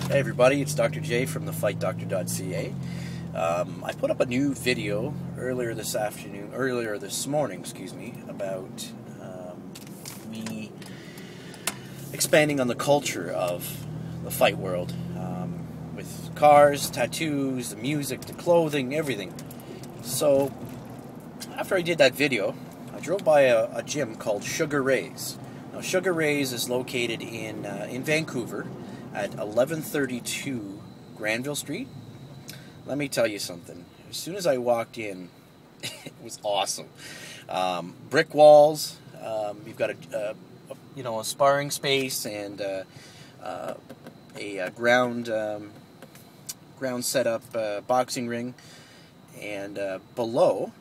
Hey everybody, it's Dr. J from thefightdoctor.ca. I put up a new video earlier this morning, about me expanding on the culture of the fight world, with cars, tattoos, the music, the clothing, everything. So, after I did that video, I drove by a gym called Sugar Ray's. Now, Sugar Ray's is located in Vancouver at 1132 Granville Street. Let me tell you something. As soon as I walked in, it was awesome. Brick walls. You've got a sparring space and a ground setup boxing ring, and below.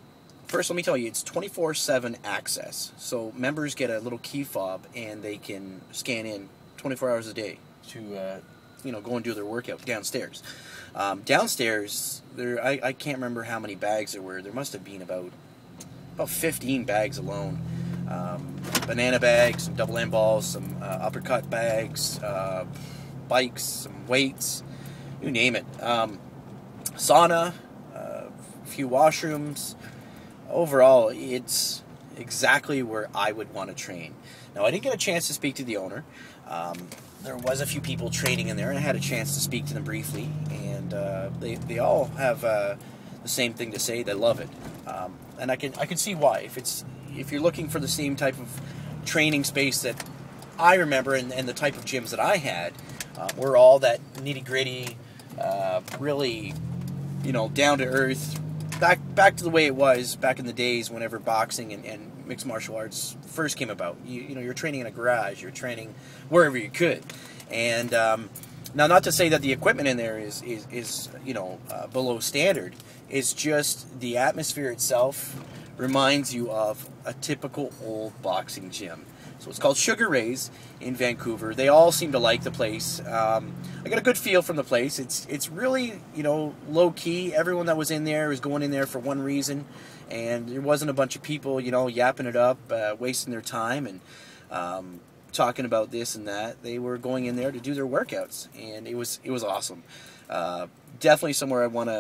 First, let me tell you, it's 24/7 access. So members get a little key fob and they can scan in 24 hours a day to go and do their workout downstairs. Downstairs, I can't remember how many bags there were. There must have been about 15 bags alone. Banana bags, some double end balls, some uppercut bags, bikes, some weights, you name it. Sauna, a few washrooms. Overall, it's exactly where I would want to train. Now, I didn't get a chance to speak to the owner. There was a few people training in there, and I had a chance to speak to them briefly, and they all have the same thing to say. They love it, and I can see why. If you're looking for the same type of training space that I remember, and the type of gyms that I had, were all that nitty gritty, really, down to earth. Back to the way it was back in the days whenever boxing and mixed martial arts first came about. You're training in a garage, you're training wherever you could. And now, not to say that the equipment in there is below standard. It's just the atmosphere itself reminds you of a typical old boxing gym. So it's called Sugar Ray's in Vancouver. They all seem to like the place. I got a good feel from the place. It's really, low key. Everyone that was in there was going in there for one reason, and there wasn't a bunch of people, yapping it up, wasting their time and talking about this and that. They were going in there to do their workouts, and it was awesome. Definitely somewhere I want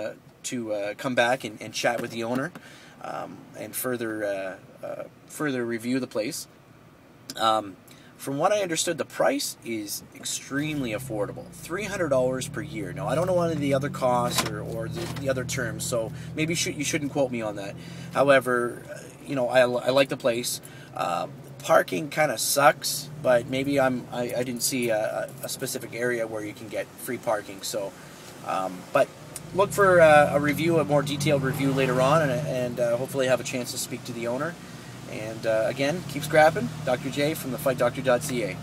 to come back and chat with the owner, and further review the place. From what I understood, the price is extremely affordable. $300 per year. Now, I don't know any of the other costs or the other terms, so maybe you shouldn't quote me on that. However, I like the place. Parking kind of sucks, but maybe I didn't see a specific area where you can get free parking. So, but look for a more detailed review later on, and hopefully have a chance to speak to the owner. And again, keep scrapping. Dr. J from thefightdoctor.ca.